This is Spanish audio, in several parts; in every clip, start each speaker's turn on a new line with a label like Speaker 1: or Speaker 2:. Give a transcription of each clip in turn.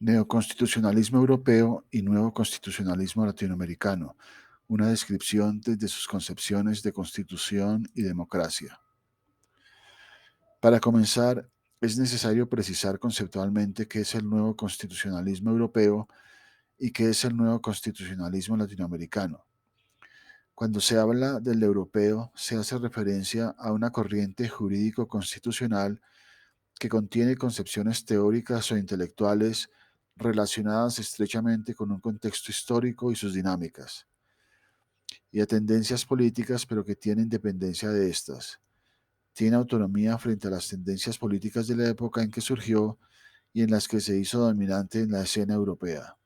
Speaker 1: Neoconstitucionalismo europeo y nuevo constitucionalismo latinoamericano. Una descripción desde sus concepciones de constitución y democracia. Para comenzar, es necesario precisar conceptualmente qué es el nuevo constitucionalismo europeo y qué es el nuevo constitucionalismo latinoamericano. Cuando se habla del europeo, se hace referencia a una corriente jurídico-constitucional que contiene concepciones teóricas o intelectuales relacionadas estrechamente con un contexto histórico y sus dinámicas, y a tendencias políticas, pero que tiene independencia de estas. Tiene autonomía frente a las tendencias políticas de la época en que surgió y en las que se hizo dominante en la escena europea.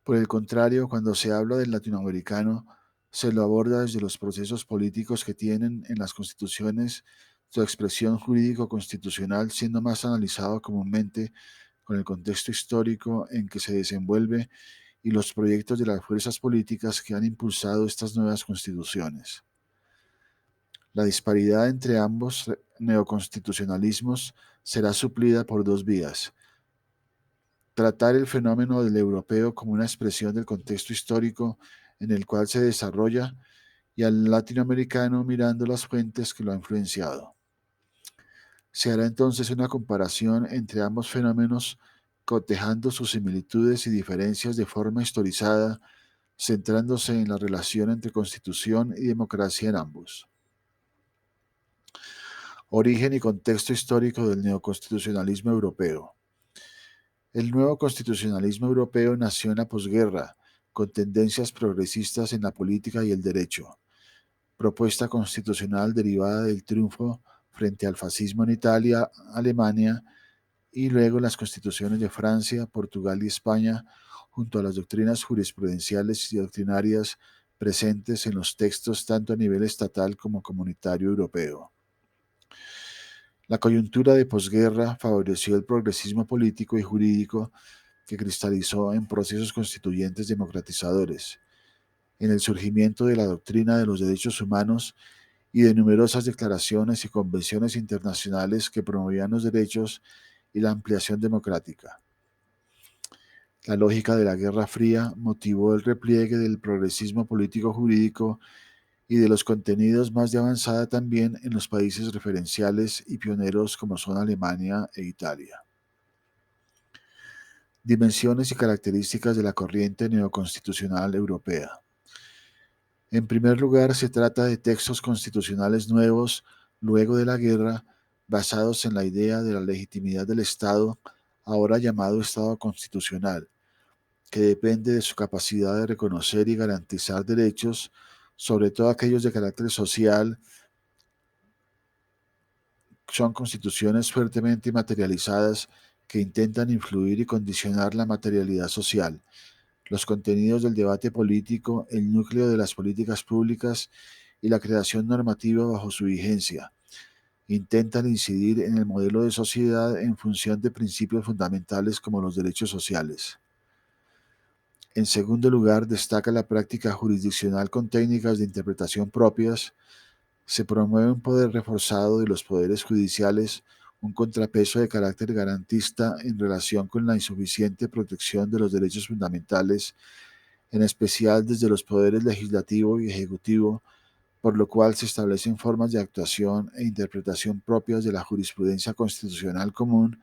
Speaker 1: Por el contrario, cuando se habla del latinoamericano, se lo aborda desde los procesos políticos que tienen en las constituciones su expresión jurídico-constitucional, siendo más analizado comúnmente con el contexto histórico en que se desenvuelve y los proyectos de las fuerzas políticas que han impulsado estas nuevas constituciones. La disparidad entre ambos neoconstitucionalismos será suplida por dos vías: tratar el fenómeno del europeo como una expresión del contexto histórico en el cual se desarrolla, y al latinoamericano mirando las fuentes que lo han influenciado. Se hará entonces una comparación entre ambos fenómenos, cotejando sus similitudes y diferencias de forma historizada, centrándose en la relación entre constitución y democracia en ambos. Origen y contexto histórico del neoconstitucionalismo europeo. El nuevo constitucionalismo europeo nació en la posguerra, con tendencias progresistas en la política y el derecho. Propuesta constitucional derivada del triunfo frente al fascismo en Italia, Alemania y luego en las constituciones de Francia, Portugal y España, junto a las doctrinas jurisprudenciales y doctrinarias presentes en los textos tanto a nivel estatal como comunitario europeo. La coyuntura de posguerra favoreció el progresismo político y jurídico que cristalizó en procesos constituyentes democratizadores, en el surgimiento de la doctrina de los derechos humanos y de numerosas declaraciones y convenciones internacionales que promovían los derechos y la ampliación democrática. La lógica de la Guerra Fría motivó el repliegue del progresismo político-jurídico y de los contenidos más de avanzada también en los países referenciales y pioneros como son Alemania e Italia. Dimensiones y características de la corriente neoconstitucional europea. En primer lugar, se trata de textos constitucionales nuevos luego de la guerra, basados en la idea de la legitimidad del Estado, ahora llamado Estado constitucional, que depende de su capacidad de reconocer y garantizar derechos, sobre todo aquellos de carácter social. Son constituciones fuertemente materializadas que intentan influir y condicionar la materialidad social, los contenidos del debate político, el núcleo de las políticas públicas y la creación normativa bajo su vigencia. Intentan incidir en el modelo de sociedad en función de principios fundamentales como los derechos sociales. En segundo lugar, destaca la práctica jurisdiccional con técnicas de interpretación propias. Se promueve un poder reforzado de los poderes judiciales, un contrapeso de carácter garantista en relación con la insuficiente protección de los derechos fundamentales, en especial desde los poderes legislativo y ejecutivo, por lo cual se establecen formas de actuación e interpretación propias de la jurisprudencia constitucional común,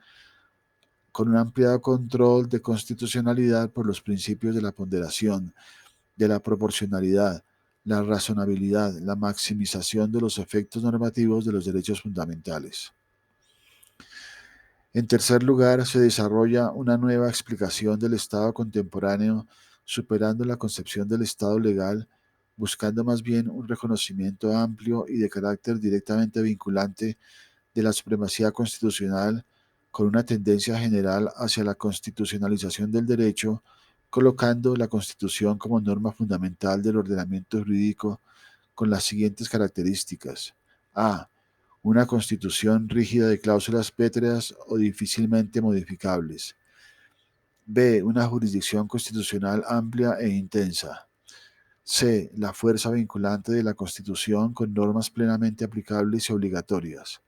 Speaker 1: con un ampliado control de constitucionalidad por los principios de la ponderación, de la proporcionalidad, la razonabilidad, la maximización de los efectos normativos de los derechos fundamentales. En tercer lugar, se desarrolla una nueva explicación del Estado contemporáneo, superando la concepción del Estado legal, buscando más bien un reconocimiento amplio y de carácter directamente vinculante de la supremacía constitucional, con una tendencia general hacia la constitucionalización del derecho, colocando la Constitución como norma fundamental del ordenamiento jurídico con las siguientes características. A. Una constitución rígida de cláusulas pétreas o difícilmente modificables. B. Una jurisdicción constitucional amplia e intensa. C. La fuerza vinculante de la Constitución con normas plenamente aplicables y obligatorias.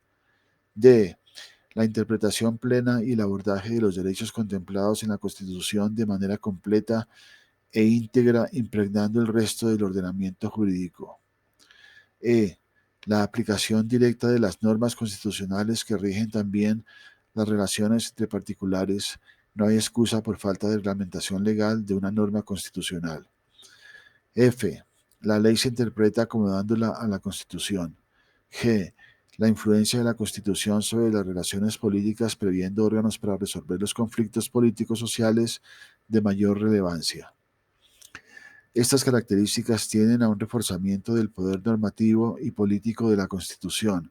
Speaker 1: D. La interpretación plena y el abordaje de los derechos contemplados en la Constitución de manera completa e íntegra, impregnando el resto del ordenamiento jurídico. La aplicación directa de las normas constitucionales que rigen también las relaciones entre particulares. No hay excusa por falta de reglamentación legal de una norma constitucional. F. La ley se interpreta acomodándola a la Constitución. G. La influencia de la Constitución sobre las relaciones políticas, previendo órganos para resolver los conflictos políticos sociales de mayor relevancia. Estas características tienden a un reforzamiento del poder normativo y político de la Constitución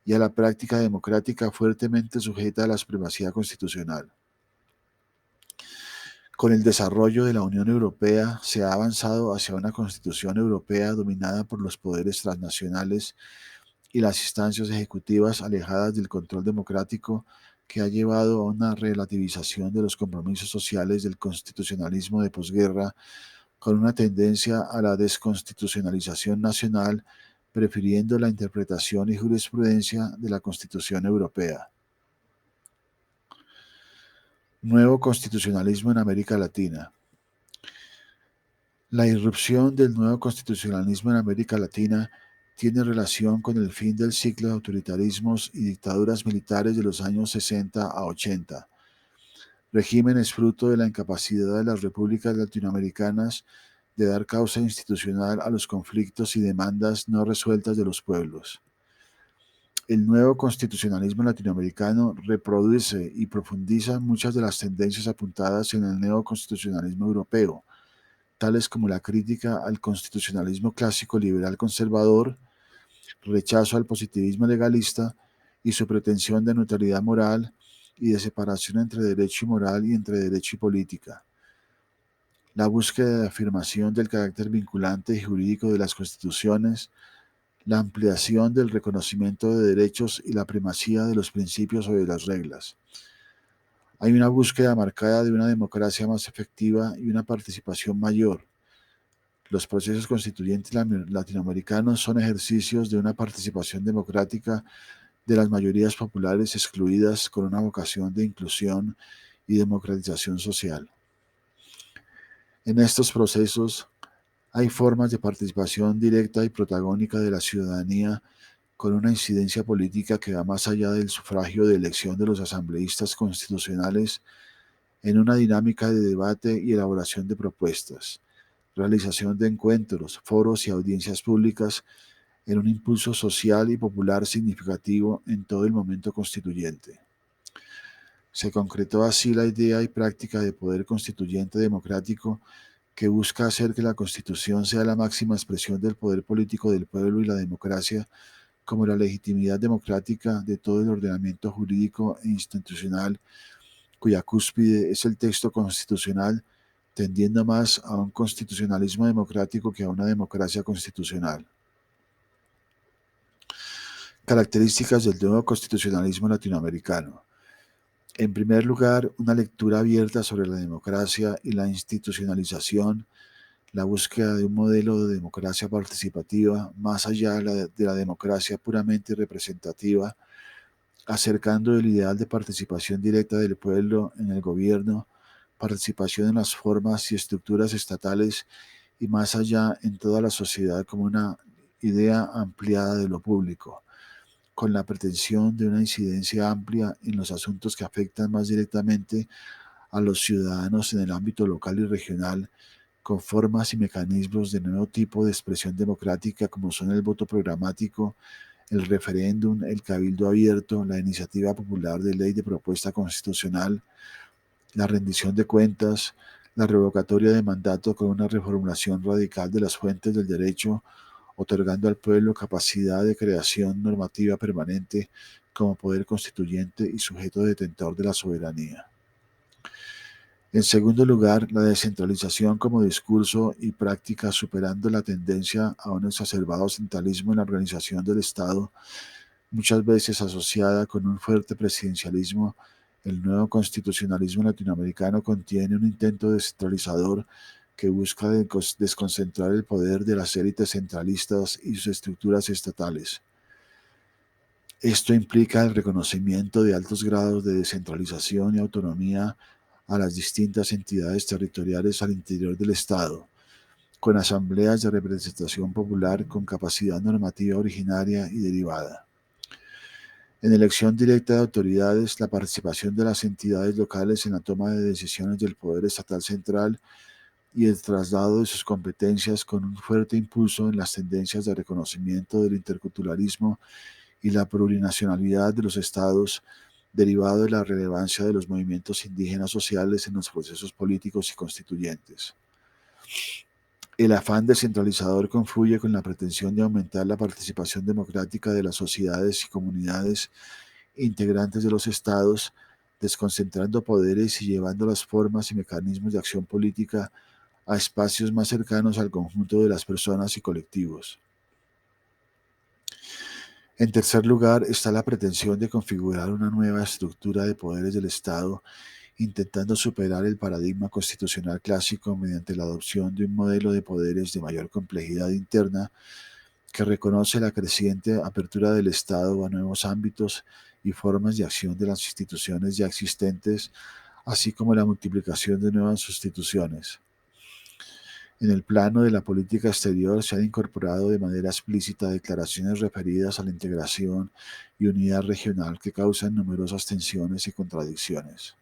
Speaker 1: y a la práctica democrática fuertemente sujeta a la supremacía constitucional. Con el desarrollo de la Unión Europea se ha avanzado hacia una Constitución europea dominada por los poderes transnacionales y las instancias ejecutivas alejadas del control democrático, que ha llevado a una relativización de los compromisos sociales del constitucionalismo de posguerra, con una tendencia a la desconstitucionalización nacional, prefiriendo la interpretación y jurisprudencia de la Constitución Europea. Nuevo constitucionalismo en América Latina. La irrupción del nuevo constitucionalismo en América Latina tiene relación con el fin del ciclo de autoritarismos y dictaduras militares de los años 60 a 80, regímenes fruto de la incapacidad de las repúblicas latinoamericanas de dar causa institucional a los conflictos y demandas no resueltas de los pueblos. El nuevo constitucionalismo latinoamericano reproduce y profundiza muchas de las tendencias apuntadas en el neoconstitucionalismo europeo, tales como la crítica al constitucionalismo clásico liberal conservador, rechazo al positivismo legalista y su pretensión de neutralidad moral y de separación entre derecho y moral y entre derecho y política. La búsqueda de afirmación del carácter vinculante y jurídico de las constituciones, la ampliación del reconocimiento de derechos y la primacía de los principios sobre las reglas. Hay una búsqueda marcada de una democracia más efectiva y una participación mayor. Los procesos constituyentes latinoamericanos son ejercicios de una participación democrática de las mayorías populares excluidas, con una vocación de inclusión y democratización social. En estos procesos hay formas de participación directa y protagónica de la ciudadanía, con una incidencia política que va más allá del sufragio de elección de los asambleístas constitucionales, en una dinámica de debate y elaboración de propuestas, realización de encuentros, foros y audiencias públicas, en un impulso social y popular significativo en todo el momento constituyente. Se concretó así la idea y práctica de poder constituyente democrático, que busca hacer que la Constitución sea la máxima expresión del poder político del pueblo y la democracia como la legitimidad democrática de todo el ordenamiento jurídico e institucional, cuya cúspide es el texto constitucional, tendiendo más a un constitucionalismo democrático que a una democracia constitucional. Características del nuevo constitucionalismo latinoamericano. En primer lugar, una lectura abierta sobre la democracia y la institucionalización, la búsqueda de un modelo de democracia participativa más allá de la democracia puramente representativa, acercando el ideal de participación directa del pueblo en el gobierno, participación en las formas y estructuras estatales y más allá en toda la sociedad como una idea ampliada de lo público, con la pretensión de una incidencia amplia en los asuntos que afectan más directamente a los ciudadanos en el ámbito local y regional, con formas y mecanismos de nuevo tipo de expresión democrática como son el voto programático, el referéndum, el cabildo abierto, la iniciativa popular de ley de propuesta constitucional, la rendición de cuentas, la revocatoria de mandato con una reformulación radical de las fuentes del derecho, otorgando al pueblo capacidad de creación normativa permanente como poder constituyente y sujeto detentor de la soberanía. En segundo lugar, la descentralización como discurso y práctica, superando la tendencia a un exacerbado centralismo en la organización del Estado, muchas veces asociada con un fuerte presidencialismo. El nuevo constitucionalismo latinoamericano contiene un intento descentralizador que busca desconcentrar el poder de las élites centralistas y sus estructuras estatales. Esto implica el reconocimiento de altos grados de descentralización y autonomía a las distintas entidades territoriales al interior del Estado, con asambleas de representación popular con capacidad normativa originaria y derivada. En elección directa de autoridades, la participación de las entidades locales en la toma de decisiones del poder estatal central y el traslado de sus competencias con un fuerte impulso en las tendencias de reconocimiento del interculturalismo y la plurinacionalidad de los estados, derivado de la relevancia de los movimientos indígenas sociales en los procesos políticos y constituyentes. El afán descentralizador confluye con la pretensión de aumentar la participación democrática de las sociedades y comunidades integrantes de los estados, desconcentrando poderes y llevando las formas y mecanismos de acción política a espacios más cercanos al conjunto de las personas y colectivos. En tercer lugar, está la pretensión de configurar una nueva estructura de poderes del Estado, intentando superar el paradigma constitucional clásico mediante la adopción de un modelo de poderes de mayor complejidad interna que reconoce la creciente apertura del Estado a nuevos ámbitos y formas de acción de las instituciones ya existentes, así como la multiplicación de nuevas sustituciones. En el plano de la política exterior se han incorporado de manera explícita declaraciones referidas a la integración y unidad regional que causan numerosas tensiones y contradicciones.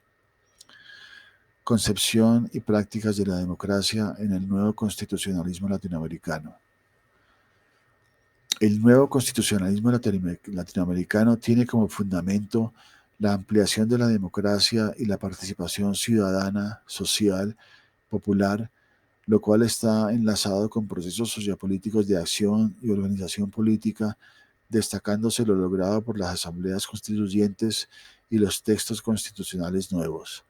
Speaker 1: Concepción y prácticas de la democracia en el nuevo constitucionalismo latinoamericano. El nuevo constitucionalismo latinoamericano tiene como fundamento la ampliación de la democracia y la participación ciudadana, social, popular, lo cual está enlazado con procesos sociopolíticos de acción y organización política, destacándose lo logrado por las asambleas constituyentes y los textos constitucionales nuevos.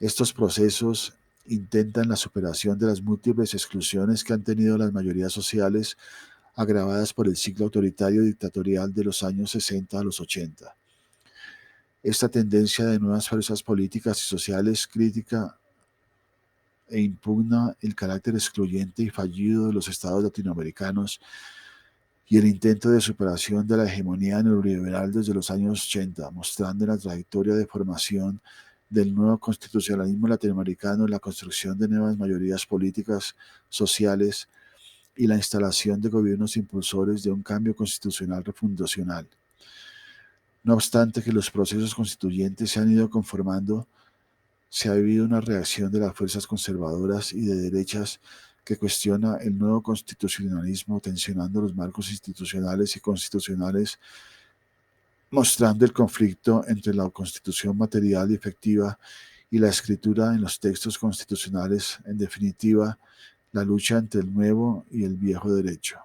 Speaker 1: Estos procesos intentan la superación de las múltiples exclusiones que han tenido las mayorías sociales, agravadas por el ciclo autoritario y dictatorial de los años 60 a los 80. Esta tendencia de nuevas fuerzas políticas y sociales critica e impugna el carácter excluyente y fallido de los estados latinoamericanos y el intento de superación de la hegemonía neoliberal desde los años 80, mostrando en la trayectoria de formación del nuevo constitucionalismo latinoamericano la construcción de nuevas mayorías políticas, sociales y la instalación de gobiernos impulsores de un cambio constitucional refundacional. No obstante que los procesos constituyentes se han ido conformando, se ha vivido una reacción de las fuerzas conservadoras y de derechas que cuestiona el nuevo constitucionalismo, tensionando los marcos institucionales y constitucionales, mostrando el conflicto entre la constitución material y efectiva y la escritura en los textos constitucionales, en definitiva, la lucha entre el nuevo y el viejo derecho.